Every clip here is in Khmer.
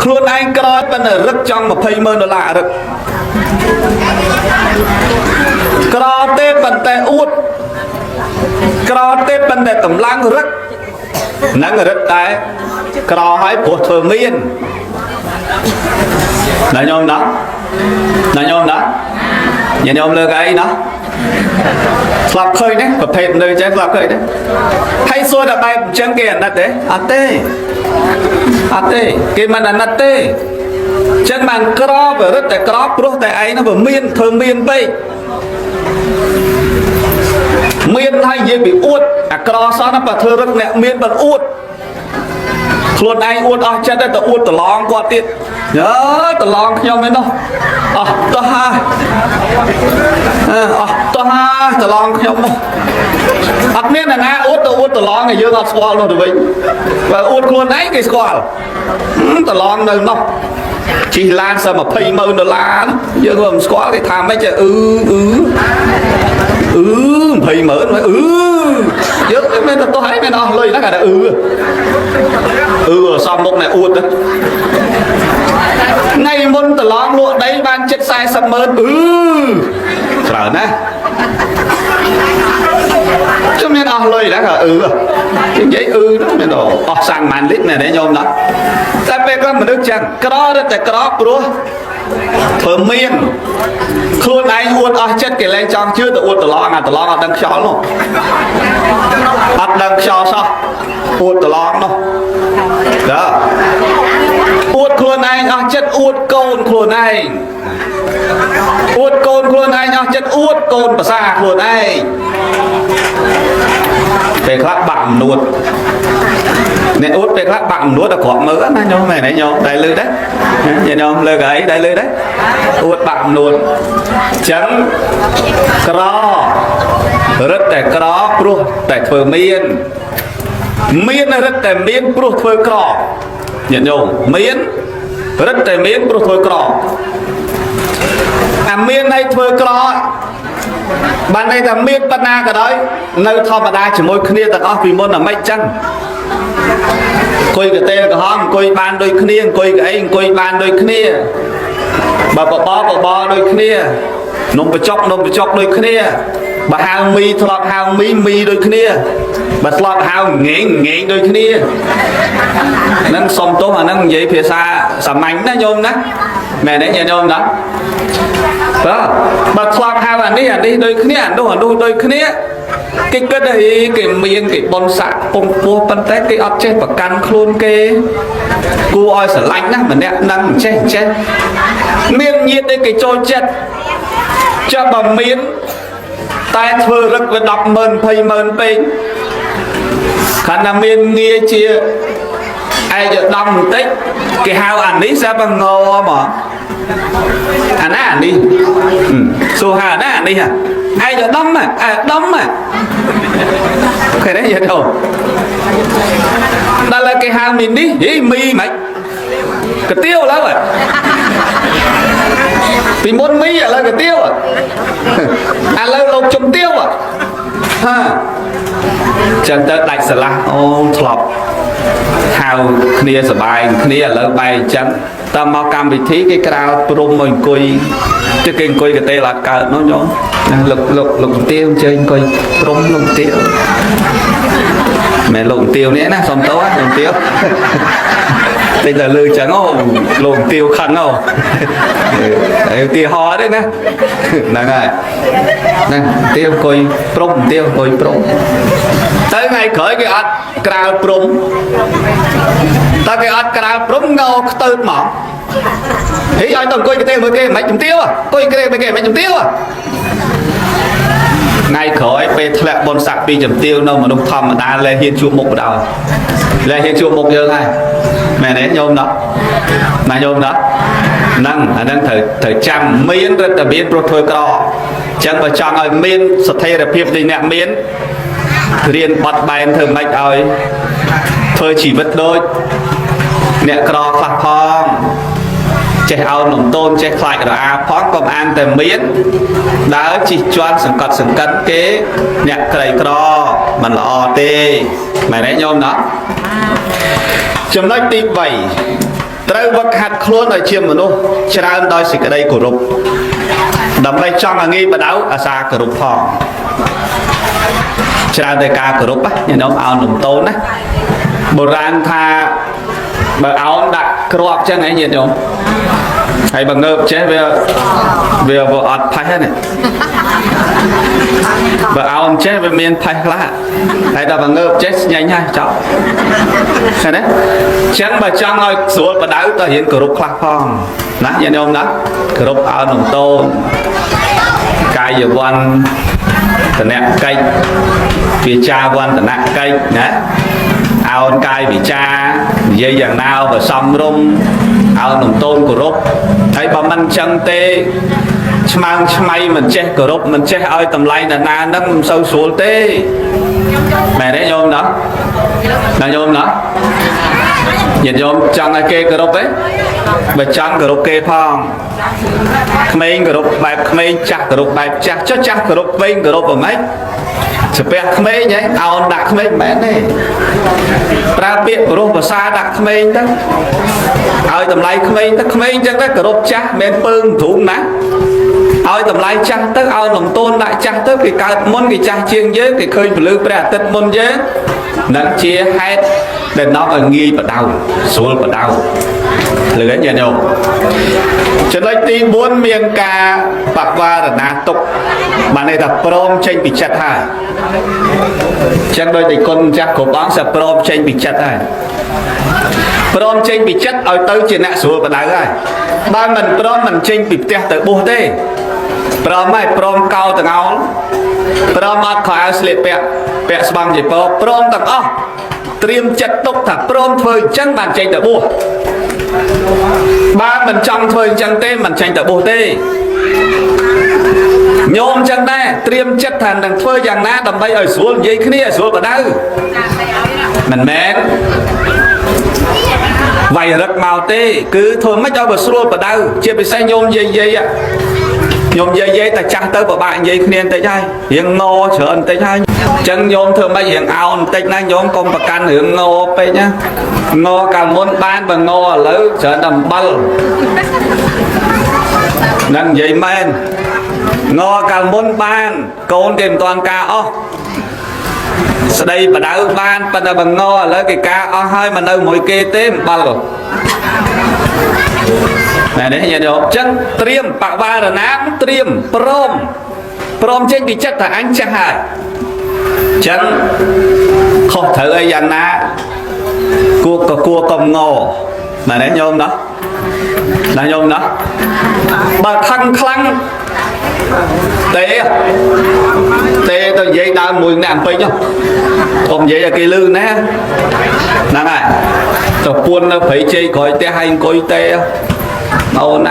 ខ្លួនឯងក្រប៉ុន្តែរឹកចង់$20,000រឹកក្រទេប៉ុន្តែអួតក្រទេប៉ុន្តែកម្លាំងរឹកនឹងរឹកតែក្រហើយព្រោះធ្វើមានណាញោមណាណាញោមណាញោមលើកអីណាស្លាប់ឃើញទេប្រភេទនៅចេះស្លាប់ឃើញទេហើយសួរតែបែបអញ្ចឹងគេអាណិតទេអត់ទេអត់ទេគេមិនអាណិតទេចឹងបានក្របរិទ្ធតែក្រព្រោះតែឯងនោះវាមានធ្វើមានពេកមានហើយនិយាយពីអួតអាក្រសោះណាបើធ្វើរឹកអ្នកមានបើអួតខ្លួនឯងអួតអស់ចិត្តតែអួតតឡងគាត់ទៀតតឡងខ្ញុំឯនោះអស់តោះហើយអស់តោះហើយតឡងខ្ញុំនោះអត់មានអ្នកណាអួតទៅអួតតឡងឲ្យយើងអត់ស្គាល់នោះទៅវិញបើអួតខ្លួនឯងគេស្គាល់តឡងនៅនោះជីឡានស$$20,000យើងក៏មិនស្គាល់គេថាម៉េច20,000យើងមិនទៅទៅហើយមិនអស់លុយណាគេថាសំមុខណែអួតថ្ងៃមុនតឡងលក់ដីបានជិត$40,000ច្រើនណាស់ខ្ញុំមានអស់លុយណាក៏និយាយមានអស់សាំងម៉ានលីត្រមែនទេញោមណាតែពេលគាត់មនុស្សចឹងក្ររត់តែក្រព្រោះធ្វើមានខ្លួនឯងអួតអស់ចិត្តគេលែងចង់ជឿទៅអួតតឡងអាតឡងអត់ដឹងខ្យល់នោះអត់ដឹងខ្យល់សោះអួតតឡងនោះអួតខ្លួនឯងអស់ចិត្តអួតកូនខ្លួនឯងអួតកូនខ្លួនឯងអស់ចិត្តអួតកូនប្រសាខ្លួនឯងពេលខ្លះបាក់នួតអ្នកអួតពេលខ្លះបាក់នួតតែគ្រាប់មើលណាញោមមែនទេញោមដែរលឺដែរញោមលើកអីដែរលឺដែរអួតបាក់នួតចឹងក្ររឹតតែក្រព្រោះតែធ្វើមានរឹតតែមានព្រោះធ្វើក្រញាតិញោមមានរឹតតែមានព្រោះធ្វើក្រអាមានឲ្យធ្វើក្របានន័យថាមានបណ្ណាក៏ដោយនៅធម្មតាជាមួយគ្នាទាំងអស់ពីមុនអាម៉េចចឹងអង្គុយកតេក្រហមអង្គុយបានដូចគ្នាអង្គុយកអីអង្គុយបានដូចគ្នាបើបបដូចគ្នានំបញ្ចុកដូចគ្នាបើហៅមីធ្លាប់ហៅមីដូចគ្នាបើធ្លាប់ហៅងែងដូចគ្នាហ្នឹងសុំទោសអាហ្នឹងនិយាយភាសាសាមញ្ញណាញោមណាមែនទេញោមណាបើធ្លាប់ហៅអានេះដូចគ្នាអានោះដូចគ្នាគេគិតថាគេមានគេបនស័កពងពោះប៉ុន្តែគេអត់ចេះប្រកាន់ខ្លួនគេគួរឲ្យស្រឡាញ់ណាស់ម្នាក់នឹងចេះមានញាតិគេចូលចិត្តចាំបើមានតែធ្វើរឹកវា10,000 20,000ពេកខណៈមានងារជាឯកឧត្តមបន្តិចគេហៅអានេះស្រាប់តែងមកអាណានេះសួរហៅអាណានេះឯកឧត្តមឃើញទេយល់ទៅដល់គេហៅមីនេះមីមិនកាទៀវឡើយពីមុនមីឥឡូវកាទៀវឥឡូវលោកជំទៀវចឹងទៅដាច់ស្រឡះអូធ្លាប់ហៅគ្នាសបាយគ្នាឥឡូវបែរអញ្ចឹងតើមកកម្មវិធីគេក្រៅព្រំមកអង្គុយទៅគេអង្គុយកតេលអត់កើតនោះញោមលោកជំទាវអញ្ជើញអង្គុយព្រំលោកជំទាវមែនលោកជំទាវនេះណាសុំតោះលោកជំទាវតែលើអញ្ចឹងអូលោកជំទាវខឹងអូឧទាហរណ៍ទេណាហ្នឹងហើយហ្នឹងទាវអង្គុយព្រំទាវអង្គុយព្រំទៅថ្ងៃក្រោយគេអត់ក្រៅព្រំតែគេអត់ក្រៅព្រំងោខ្ទើតមកហីឲ្យទៅអង្គុយកទេមើលគេមិនជំទាវអង្គុយគេមិនគេមិនជំទាវថ្ងៃក្រោយពេលធ្លាក់បុណ្យស័ក្តិពីជំទាវនៅមនុស្សធម្មតាលែហ៊ានជួបមុខបដ លែហ៊ានជួបមុខយើងហើយមែនទេញោមណាញោមណាហ្នឹងអាហ្នឹងត្រូវចាំមានរដ្ឋាភិបាលព្រោះធ្វើក្រអញ្ចឹងបើចង់ឲ្យមានស្ថិរភាពនៃអ្នកមានរៀនបត់បែនធ្វើម៉េចឲ្យធ្វើជីវិតដូចអ្នកក្រខ្លះផងចេះឲ្យនំតូនចេះខ្លាចរអាផងកុំអានតែមានដើរជិះជាន់សង្កត់សង្កិនគេអ្នកក្រីក្រមិនល្អទេមែនទេញោមណាចំណុចទី3 ត្រូវវឹកហាត់ខ្លួនឲ្យជាមនុស្សច្រើនដោយសេចក្តីគោរពដើម្បីចង់ឲ្យងាយបដៅអាសាគោរពផងច្រើនតែការគោរពណាញោមអោនលំតូនណាបុរាណថាបើអោនដាក់គ្រាប់ចឹងឯងញាតិញោមហើយបើងើបចេះវាអត់ផេះហ្នឹងបើអោនចេះវាមានផេះខ្លះហើយដល់បើងើបចេះស្ញែងហើយចប់ឃើញទេចឹងបើចង់ឲ្យស្រួលបដៅទៅរៀនគោរពខ្លះផងណាញាតិញោមណាគោរពអោនលំតូនកាយវ័នតនកិច្ចវាចាវន្តនកិច្ចណាអោនកាយវិចានិយាយយ៉ាងណាបើសំរុំអោនលំតូនគោរពហើយបើមិនចឹងទេឆ្មើងឆ្មៃមិនចេះគោរពមិនចេះឲ្យតម្លៃអ្នកណាហ្នឹងមិនសូវស្រួលទេមែនទេញោមណាញោមណាញាតិញោមចង់ឲ្យគេគោរពទេបើចង់គោរពគេផងក្មេងគោរពបែបក្មេងចាស់គោរពបែបចាស់ចាស់គោរពវែងគោរពអ្ម៉េចស្ពះក្មេងហ៎អោនដាក់ក្មេងមិនមែនទេប្រើពាក្យព្រោះភាសាដាក់ក្មេងទៅឲ្យតម្លៃក្មេងទៅក្មេងចឹងទៅគោរពចាស់មិនពើងទ្រូងណាឲ្យតម្លៃចាស់ទៅឲ្យលំទោនដាក់ចាស់ទៅគេកើតមុនគេចាស់ជាងយើងគេឃើញពលឺព្រះអាទិត្យមុនយើងនឹងជាហេតុដែលនាំឲ្យងាយបដៅស្រួលបដៅលឺទេញាតិញោមចំណុចទី4មានការបវារណាទុកបានន័យថាព្រមចេញពីចិត្តហើយចឹងដោយតែគុណចាស់គ្រប់អង្គសិព្រមចេញពីចិត្តហើយព្រមចេញពីចិត្តឲ្យទៅជាអ្នកស្រួលបដៅហើយបើមិនព្រមមិនចេញពីផ្ទះទៅបួសទេព្រមហើយព្រមកោទាំងអោលព្រមអត់ខោអាវស្លៀកពាក់ស្បង់ជាពោព្រមទាំងអស់ត្រៀមចិត្តទុកថាព្រមធ្វើអញ្ចឹងបានចេញទៅបួសបើមិនចង់ធ្វើអញ្ចឹងទេមិនចេញទៅបួសទេញោមអញ្ចឹងដែរត្រៀមចិត្តថានឹងធ្វើយ៉ាងណាដើម្បីឲ្យស្រួលនិយាយគ្នាស្រួលបដៅមិនមែនវាយរឹកមកទេគឺធ្វើមិនឲ្យបើស្រួលបដៅជាពិសេសញោមយាយខ្ញុំនិយាយតែចាស់ទៅពិបាកនិយាយគ្នាបន្តិចហើយរៀងងច្រើនបន្តិចហើយអញ្ចឹងញោមធ្វើមិនរៀងអោនបន្តិចណាញោមកុំប្រកាន់រឿងងពេកណាងកាលមុនបានបើងឥឡូវច្រើនតែអំបិលនឹងនិយាយមែនងកាលមុនបានកូនគេមិនទាន់ការអស់ស្ដីបដៅបានប៉ុន្តែបើងឥឡូវគេការអស់ហើយមកនៅមួយគេទេអំបិលណែនេះញាតិញោមអញ្ចឹងត្រៀមបវារណាត្រៀមព្រមចេញពីចិត្តថាអញចាស់ហើយអញ្ចឹងខុសត្រូវអីយ៉ាងណាគួរកុំងណែនេះញោមណាញោមណាបើខឹងខ្លាំងទេទៅនិយាយដើមមួយអ្នកអំពេញអ៊ំនិយាយឲ្យគេលឺណាហ្នឹងហើយទៅពួននៅព្រៃជ័យក្រោយផ្ទះហើយអង្គុយទេអូន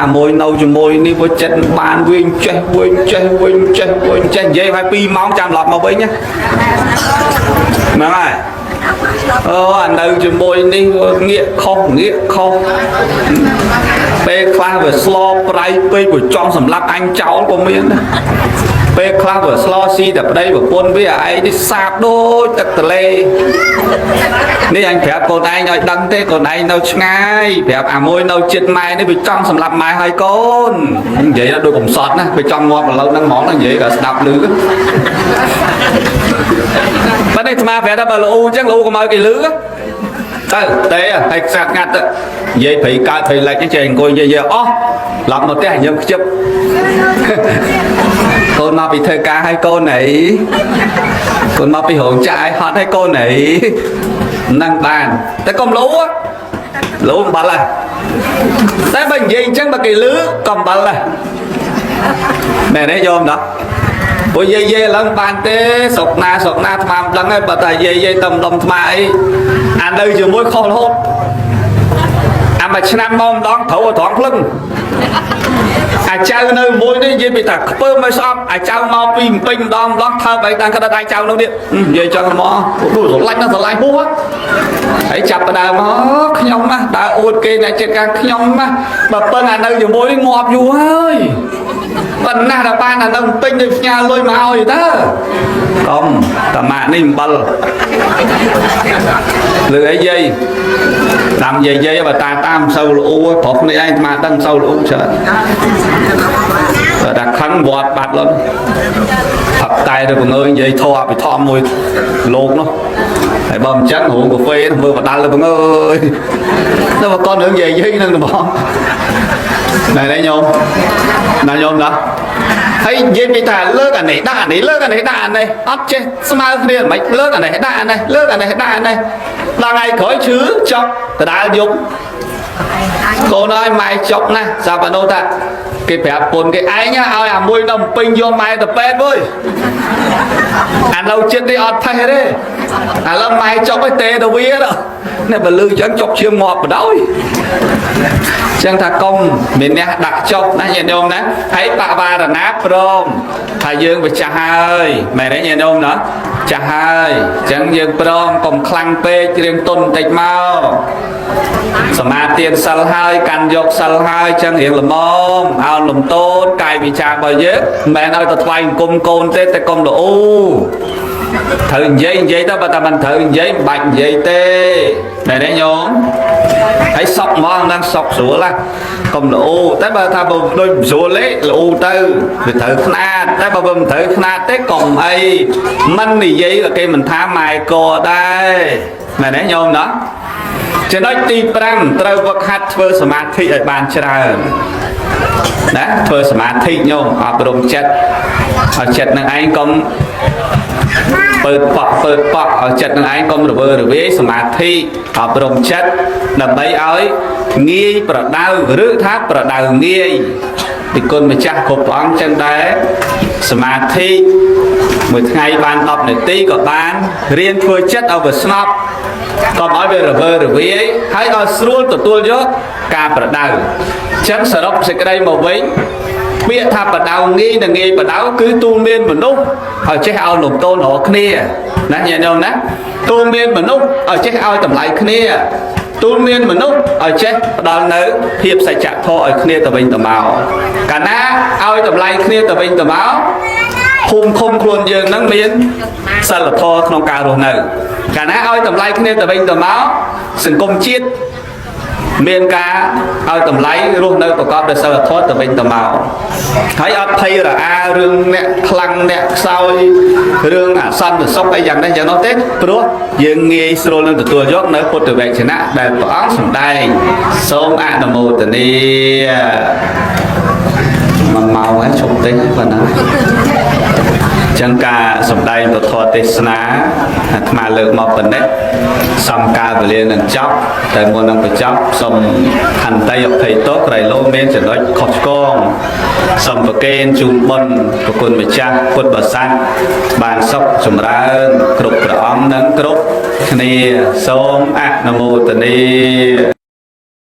អាមួយនៅជាមួយនេះវាចិត្តបានវិញចេះនិយាយឲ្យ2ម៉ោងចាំឡប់មកវិញណាហ្នឹងហើយអានៅជាមួយនេះងាកខុសពេលខ្លះវាស្លប្រៃពេកវាចង់សម្លាប់អញចោលក៏មានដែរពេលខ្លះវាស្លស៊ីតែប្តីប្រពន្ធវាឯងនេះសាបដូចទឹកទន្លេនេះអញប្រាប់កូនឯងឲ្យដឹងទេកូនឯងនៅឆ្ងាយប្រាប់អាមួយនៅចិត្តម៉ែនេះវាចង់សម្លាប់ម៉ែឲ្យកូននិយាយដូចកំសត់ណាវាចង់ងាប់ឥឡូវហ្នឹងហ្មងនិយាយក៏ស្ដាប់ឮបើនេះស្មាប្រាប់ថាបើលោកអ៊ូអញ្ចឹងលោកអ៊ូកុំឲ្យគេឮទៅទេហើយខ្សាត់ងាត់ទៅនិយាយព្រៃកើតព្រៃលិចចេះអង្គុយនិយាយអស់ឡប់មកផ្ទះញឹមខ្ជិបកូនមកពីធ្វើការឲ្យកូនអីកូនមកពីរោងចក្រឲ្យហត់ឲ្យកូនអីហ្នឹងបានតែកុំលូអំបិលហ่ะតែបើនិយាយអញ្ចឹងបើគេលឺកុំអំបិលហ่ะមែនទេយមណាព្រោះយាយឡើងបានទេស្រុកណាថ្មមិនដឹងទេបើតែយាយតំថ្មអីអានៅជាមួយខុសរហូតអាមួយឆ្នាំមកម្ដងត្រូវត្រង់ភ្លឹងអាចៅនៅមួយនេះនិយាយពីថាខ្ពើមិនស្អប់អាចៅមកពីពេញម្ដងថើបឲ្យដល់ក្តិតអាចៅនោះនេះនិយាយចឹងមកព្រោះស្រឡាញ់ហួសហើយចាប់ដើមមកខ្ញុំណាដើរអួតគេអ្នកចិត្តការខ្ញុំណាបើពឹងអានៅជាមួយនេះងាប់យូរហើយប៉ុណ្ណាដល់បានអានៅពេញដូចផ្ញើលុយមកឲ្យតើ không tầm mạ ninh bal lừa ấy dây làm dây dây và ta tam sâu lũ phọc này anh mà đang sâu lũ trời và đặt khăn vọt bạt lên thật tay rồi mọi người dây thọ bị thọ mùi lột nó phải bầm chắc hũ của phê vừa và đan là mọi người nó mà con nữa dây dây nên là bỏ này đây nhôm nào nhôm đó hay dây bị thả lơ cả này đạn này ấp trên smart liền mấy lơ cả này đạn này là ngày khởi chứ chọc đã dùng cô nói mày chọc nè sao bạn đâu ta cái phép buồn cái ấy nhá ai à môi nồng pin vô mày tập pet với anh lâu chết đi ọt thay đấy à là mày chọc cái tê đâu biết đâu này bà lư chẳng chọc chiêm ngọt vào đâu chẳng thà công mình nè đặt chọc nè nhìn không nè thấy bà là nắp rồi thà dương với cha hai mày đấy nhìn không nữa cha hai chẳng dương prom còn khăn pê riêng tôn tịch mau mà tiền sal hai can dọc sal hai chẳng hiện là mong ao lùm tôn cài bị cha bao nhiêu mẹ ơi tao thoại cùng côn tê tê công độ thử giấy đó bà ta mình thử giấy bạch giấy tê này đấy nhóm thấy sọc mong đang sọc sủa là công độ tới bà ta bông đôi sủa lấy là u tư thì thử khna tới bà bông thử khna tới còn ấy manh thì giấy là cây mình tha mài cò đây này đấy nhóm đó cho nói ti prang trâu vật hạt thơ samadhi ở bàn trà đó thơ samadhi nhôm ở đồng chất ở chất năng anh công ปิดปอกở chất năng anh công rồi với samadhi ở đồng chất là mấy ấy nghi bờ đau rứ tháp bờ đau nghi thì con mà chắc cột bóng chân đấy samadhi một ngày ban đọc này tí của ban riêng phơi chất ở vừa snap còn nói về rồi với ấy hãy ở xuống tụi tôi nhớ cả bờ đau chất sở đốc sẽ cái đây màu vĩnh biết tháp bờ đau nghi là nghi bờ đau cứ tu miên một lúc ở chế ao lục tôn ở kia nè nhìn không nè tu miên một lúc ở chế ao tầm lại kia tu miên một lúc ở chế đó nữ hiệp sẽ chặt thô ở kia tầm bình tầm màu cả ná ao tầm lại kia tầm bình tầm áo không luôn dương nắng miên sao là thô không cao rồi nữ cả ná ao tầm lại kia tầm bình tầm áo sừng công chiết miền ca ao tầm lấy luôn nơi có để sao là thoát từ bên tầm màu thấy ở thấy là rương nè khăn nè sao rương xanh rồi sốc ấy dần đây giờ nó tết rồi dương nghe sôi lên từ tua giót nơi phút từ về chén nát để bỏ xuống đây sớm nằm mồ từ đi mà màu ấy trông tết và nó chẳng cả sầm đây một thọ tết ná mà lượng một phần đấy xong ca về liền lần chóc tại nguồn năng phải chóc xong hành tay học thầy tốt rồi lô men chỉ nói khó con xong và kênh chung bần của quân bị cha quân bờ xanh bàn sóc chùm ra cục rõ nắng cục này xong nam mô tần đi